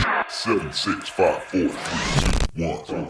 7, 6, 5, 4, 3, 2, 1.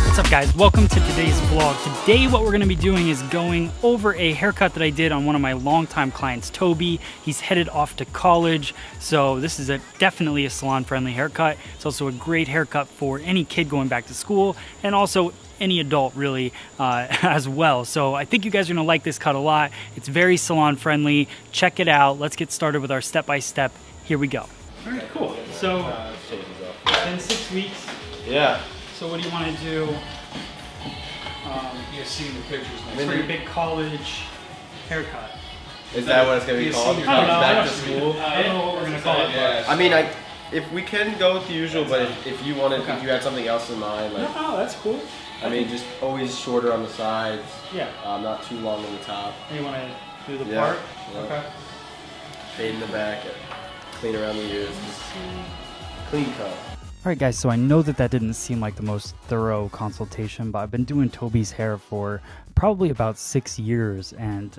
What's up, guys? Welcome to today's vlog. Today what we're going to be doing is going over a haircut that I did on one of my longtime clients, Toby. He's headed off to college, so this is definitely a salon-friendly haircut. It's also a great haircut for any kid going back to school, and also any adult really as well. So I think you guys are going to like this cut a lot. It's very salon-friendly. Check it out. Let's get started with our step-by-step. Here we go. All right, cool. So it's been 6 weeks. Yeah. So what do you want to do? You've seen the pictures. It's for your big college haircut. Is that what it's going to be called? Back to school? I don't know what we're going to call it. Yeah, I mean, if we can go with the usual, but if you wanted, if you had something else in mind, like, No, that's cool. I mean, just always shorter on the sides. Yeah. Not too long on the top. And you want to do the Yeah. part? Yeah. Okay. Fade in the back, clean around the ears, just clean cut. Alright guys, so I know that didn't seem like the most thorough consultation, but I've been doing Toby's hair for probably about 6 years, and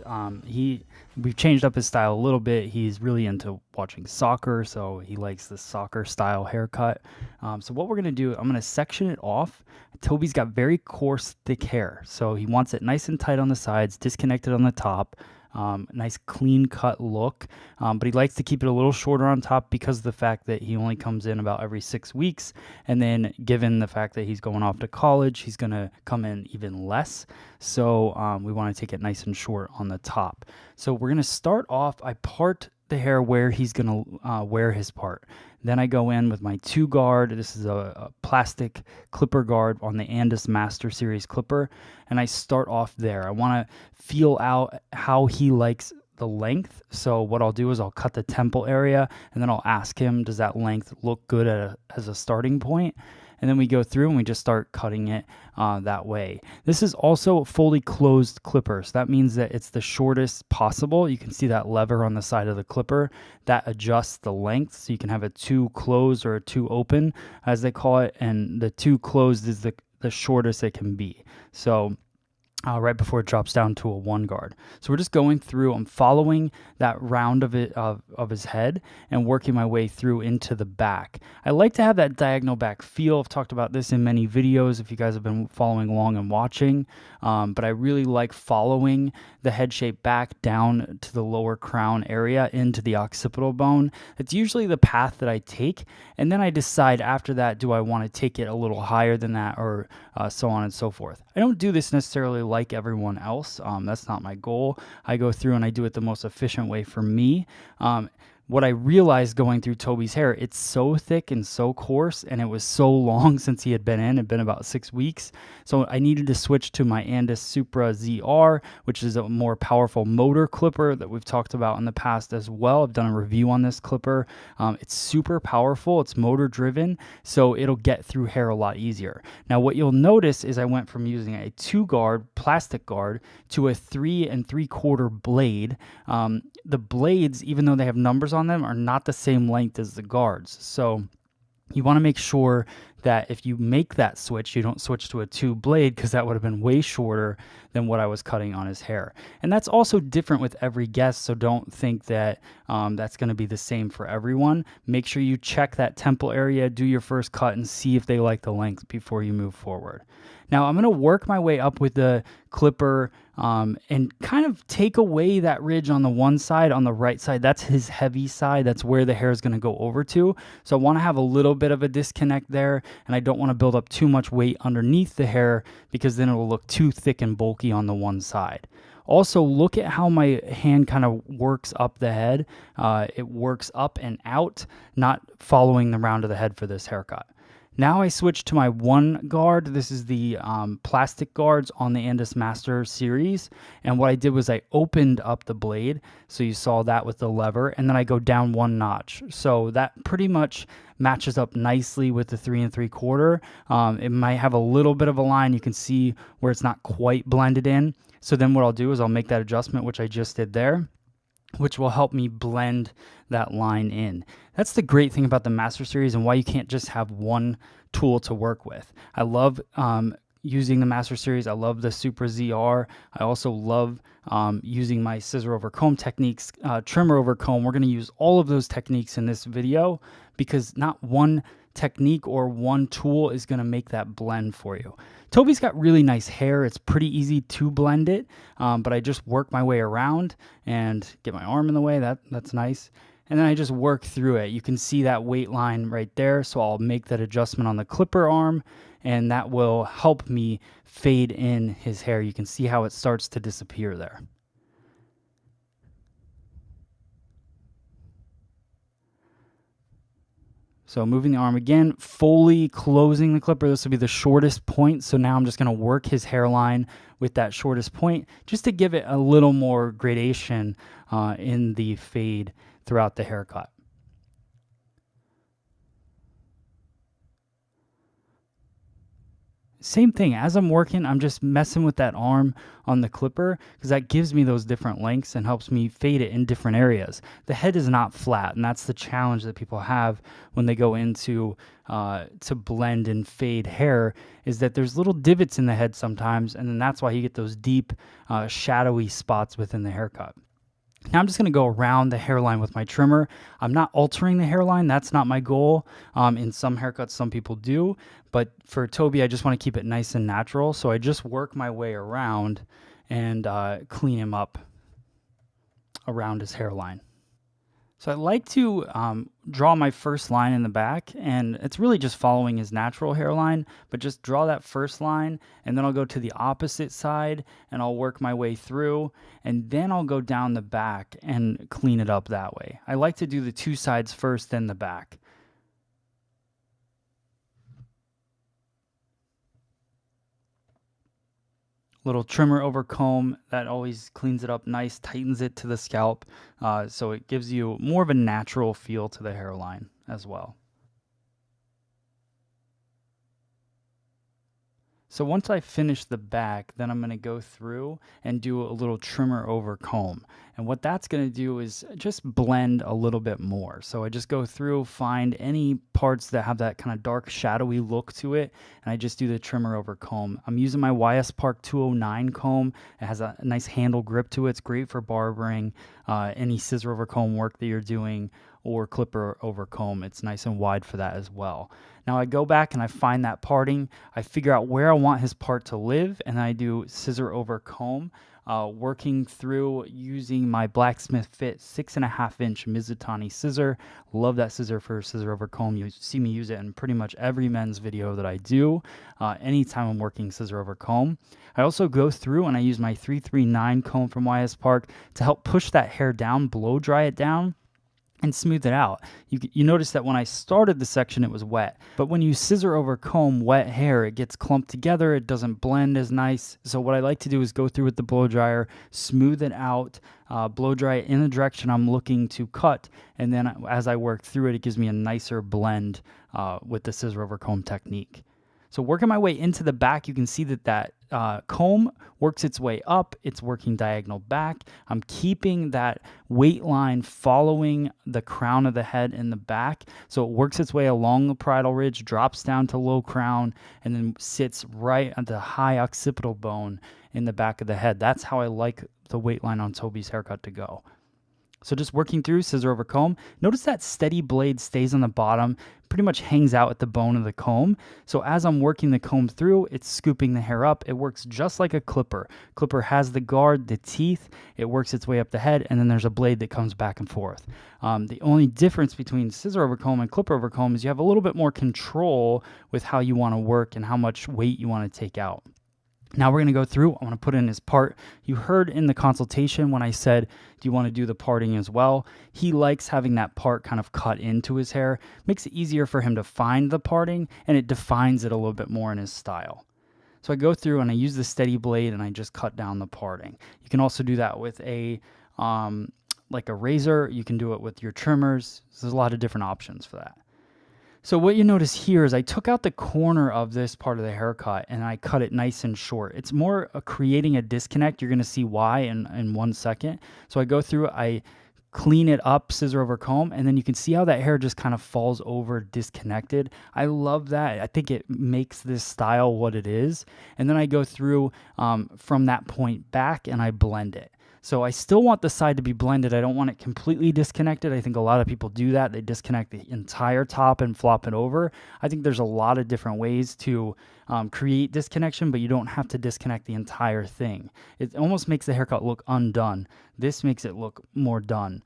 we've changed up his style a little bit. He's really into watching soccer, so he likes the soccer style haircut. So what we're going to do, I'm going to section it off. Toby's got very coarse, thick hair, so he wants it nice and tight on the sides, disconnected on the top. Nice clean cut look, but he likes to keep it a little shorter on top because of the fact that he only comes in about every 6 weeks, and then given the fact that he's going off to college, he's going to come in even less. So we want to take it nice and short on the top. So we're going to start off, I part the hair where he's going to wear his part. Then I go in with my 2 guard. This is a plastic clipper guard on the Andis Master Series clipper, and I start off there. I want to feel out how he likes the length. So what I'll do is I'll cut the temple area, and then I'll ask him, does that length look good as a starting point? And then we go through and we just start cutting it that way. This is also a fully closed clipper, so that means that it's the shortest possible. You can see that lever on the side of the clipper that adjusts the length, so you can have a 2 closed or a 2 open, as they call it, and the 2 closed is the shortest it can be. So right before it drops down to a 1 guard. So we're just going through, I'm following that round of his head and working my way through into the back. I like to have that diagonal back feel. I've talked about this in many videos if you guys have been following along and watching, but I really like following the head shape back down to the lower crown area into the occipital bone. It's usually the path that I take, and then I decide after that, do I want to take it a little higher than that, or so on and so forth. I don't do this necessarily like everyone else. That's not my goal. I go through and I do it the most efficient way for me. What I realized going through Toby's hair, it's so thick and so coarse, and it was so long since he had been in. It had been about 6 weeks. So I needed to switch to my Andis Supra ZR, which is a more powerful motor clipper that we've talked about in the past as well. I've done a review on this clipper. It's super powerful. It's motor driven, so it'll get through hair a lot easier. Now, what you'll notice is I went from using a 2 guard, plastic guard, to a 3 3/4 blade. The blades, even though they have numbers on them, are not the same length as the guards. So you want to make sure that if you make that switch, you don't switch to a 2 blade, because that would have been way shorter than what I was cutting on his hair. And that's also different with every guest, so don't think that that's going to be the same for everyone. Make sure you check that temple area, do your first cut, and see if they like the length before you move forward. Now I'm going to work my way up with the clipper and kind of take away that ridge on the one side. On the right side, that's his heavy side. That's where the hair is going to go over to. So I want to have a little bit of a disconnect there, and I don't want to build up too much weight underneath the hair, because then it will look too thick and bulky on the one side. Also, look at how my hand kind of works up the head. It works up and out, not following the round of the head for this haircut. Now I switch to my 1 guard. This is the plastic guards on the Andis Master series. And what I did was I opened up the blade. So you saw that with the lever. And then I go down 1 notch. So that pretty much matches up nicely with the 3 3/4. It might have a little bit of a line. You can see where it's not quite blended in. So then what I'll do is I'll make that adjustment, which I just did there, which will help me blend that line in. That's the great thing about the Master Series and why you can't just have one tool to work with. I love using the Master Series. I love the Super ZR. I also love using my scissor over comb techniques, trimmer over comb. We're going to use all of those techniques in this video because not one technique or one tool is going to make that blend for you. Toby's got really nice hair. It's pretty easy to blend it, but I just work my way around and get my arm in the way. That's nice. And then I just work through it. You can see that weight line right there. So I'll make that adjustment on the clipper arm, and that will help me fade in his hair. You can see how it starts to disappear there. So moving the arm again, fully closing the clipper. This will be the shortest point. So now I'm just going to work his hairline with that shortest point just to give it a little more gradation in the fade throughout the haircut. Same thing, as I'm working, I'm just messing with that arm on the clipper because that gives me those different lengths and helps me fade it in different areas. The head is not flat, and that's the challenge that people have when they go into to blend and fade hair, is that there's little divots in the head sometimes, and then that's why you get those deep, shadowy spots within the haircut. Now I'm just going to go around the hairline with my trimmer. I'm not altering the hairline. That's not my goal. In some haircuts, some people do. But for Toby, I just want to keep it nice and natural. So I just work my way around and clean him up around his hairline. So I like to draw my first line in the back, and it's really just following his natural hairline, but just draw that first line, and then I'll go to the opposite side, and I'll work my way through, and then I'll go down the back and clean it up that way. I like to do the two sides first, then the back. Little trimmer over comb, that always cleans it up nice, tightens it to the scalp, so it gives you more of a natural feel to the hairline as well. So once I finish the back, then I'm going to go through and do a little trimmer over comb. And what that's going to do is just blend a little bit more. So I just go through, find any parts that have that kind of dark, shadowy look to it, and I just do the trimmer over comb. I'm using my YS Park 209 comb. It has a nice handle grip to it. It's great for barbering, any scissor over comb work that you're doing, or clipper over comb. It's nice and wide for that as well. Now I go back and I find that parting. I figure out where I want his part to live, and I do scissor over comb, working through using my Blacksmith Fit 6.5-inch Mizutani scissor. Love that scissor for scissor over comb. You see me use it in pretty much every men's video that I do, anytime I'm working scissor over comb. I also go through and I use my 339 comb from YS Park to help push that hair down, blow dry it down, and smooth it out. You notice that when I started the section, it was wet. But when you scissor over comb wet hair, it gets clumped together. It doesn't blend as nice. So what I like to do is go through with the blow dryer, smooth it out, blow dry it in the direction I'm looking to cut. And then as I work through it, it gives me a nicer blend with the scissor over comb technique. So working my way into the back, you can see that comb works its way up. It's working diagonal back. I'm keeping that weight line following the crown of the head in the back. So it works its way along the parietal ridge, drops down to low crown, and then sits right at the high occipital bone in the back of the head. That's how I like the weight line on Toby's haircut to go. So just working through scissor over comb. Notice that steady blade stays on the bottom, pretty much hangs out at the bone of the comb. So as I'm working the comb through, it's scooping the hair up. It works just like a clipper. Clipper has the guard, the teeth. It works its way up the head, and then there's a blade that comes back and forth. The only difference between scissor over comb and clipper over comb is you have a little bit more control with how you want to work and how much weight you want to take out. Now we're going to go through, I want to put in his part. You heard in the consultation when I said, do you want to do the parting as well? He likes having that part kind of cut into his hair. Makes it easier for him to find the parting, and it defines it a little bit more in his style. So I go through and I use the steady blade and I just cut down the parting. You can also do that with a, like a razor. You can do it with your trimmers. So there's a lot of different options for that. So what you notice here is I took out the corner of this part of the haircut and I cut it nice and short. It's more creating a disconnect. You're going to see why in 1 second. So I go through, I clean it up, scissor over comb, and then you can see how that hair just kind of falls over disconnected. I love that. I think it makes this style what it is. And then I go through from that point back and I blend it. So I still want the side to be blended. I don't want it completely disconnected. I think a lot of people do that. They disconnect the entire top and flop it over. I think there's a lot of different ways to create disconnection, but you don't have to disconnect the entire thing. It almost makes the haircut look undone. This makes it look more done.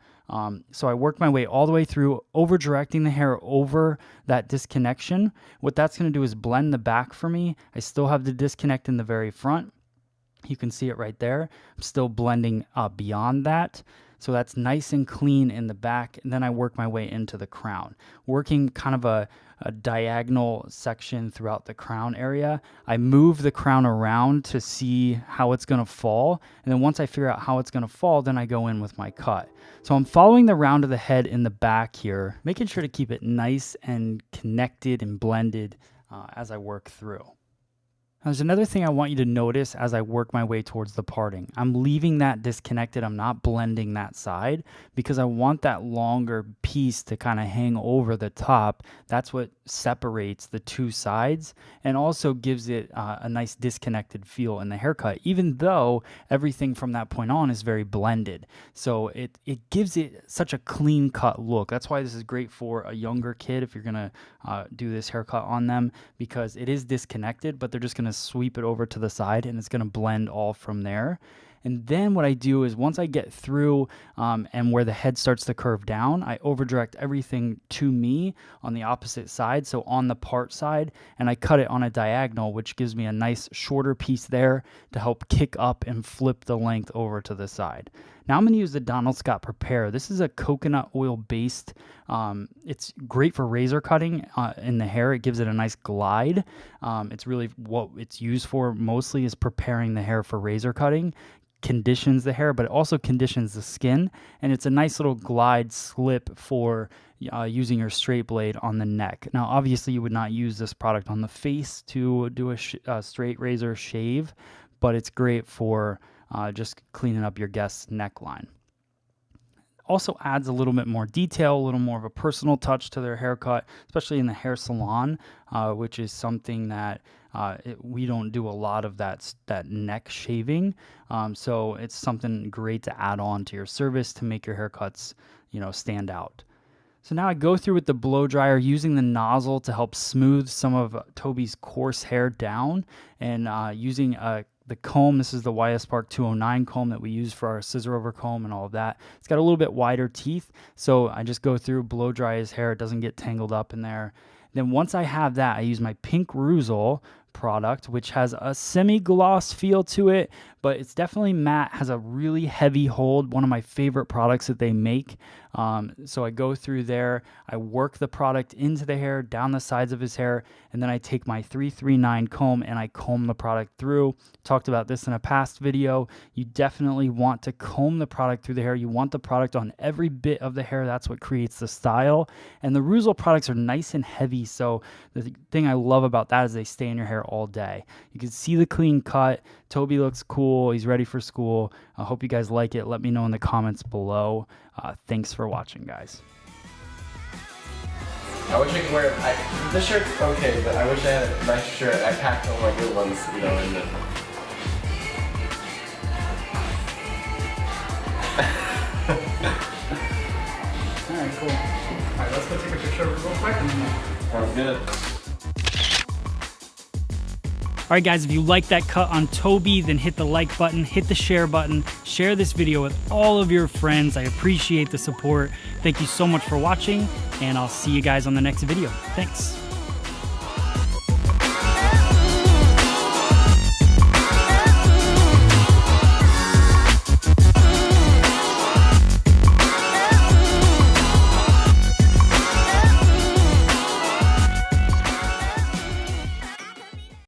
So I work my way all the way through, over directing the hair over that disconnection. What that's going to do is blend the back for me. I still have the disconnect in the very front. You can see it right there. I'm still blending beyond that. So that's nice and clean in the back. And then I work my way into the crown, working kind of a diagonal section throughout the crown area. I move the crown around to see how it's going to fall. And then once I figure out how it's going to fall, then I go in with my cut. So I'm following the round of the head in the back here, making sure to keep it nice and connected and blended as I work through. There's another thing I want you to notice as I work my way towards the parting. I'm leaving that disconnected. I'm not blending that side because I want that longer piece to kind of hang over the top. That's what separates the two sides and also gives it a nice disconnected feel in the haircut, even though everything from that point on is very blended. So it gives it such a clean cut look. That's why this is great for a younger kid if you're going to do this haircut on them, because it is disconnected, but they're just going to sweep it over to the side and it's going to blend all from there. And then what I do is once I get through and where the head starts to curve down, I over direct everything to me on the opposite side, so on the part side, and I cut it on a diagonal, which gives me a nice shorter piece there to help kick up and flip the length over to the side. Now I'm going to use the Donald Scott Prepare. This is a coconut oil based. It's great for razor cutting in the hair. It gives it a nice glide. It's really what it's used for mostly, is preparing the hair for razor cutting. Conditions the hair, but it also conditions the skin, and it's a nice little glide slip for using your straight blade on the neck. Now obviously you would not use this product on the face to do a straight razor shave, but it's great for just cleaning up your guest's neckline. Also adds a little bit more detail, a little more of a personal touch to their haircut, especially in the hair salon, which is something that we don't do a lot of that neck shaving. So it's something great to add on to your service to make your haircuts, stand out. So now I go through with the blow dryer using the nozzle to help smooth some of Toby's coarse hair down, and using the comb. This is the YS Spark 209 comb that we use for our scissor over comb and all of that. It's got a little bit wider teeth, so I just go through, blow dry his hair. It doesn't get tangled up in there. Then once I have that, I use my Pink Ruzel product, which has a semi-gloss feel to it, but it's definitely matte, has a really heavy hold, one of my favorite products that they make. So I go through there, I work the product into the hair, down the sides of his hair, and then I take my 339 comb and I comb the product through. Talked about this in a past video. You definitely want to comb the product through the hair. You want the product on every bit of the hair. That's what creates the style. And the Ruzel products are nice and heavy, so the thing I love about that is they stay in your hair all day. You can see the clean cut. Toby looks cool. He's ready for school. I hope you guys like it. Let me know in the comments below. Thanks for watching, guys. I wish I could wear this shirt's okay, but I wish I had a nice shirt. I packed all my good ones, and then Alright, cool. Alright, let's go take a picture of it real quick. sounds good. All right, guys, if you like that cut on Toby, then hit the like button, hit the share button, share this video with all of your friends. I appreciate the support. Thank you so much for watching, and I'll see you guys on the next video. Thanks.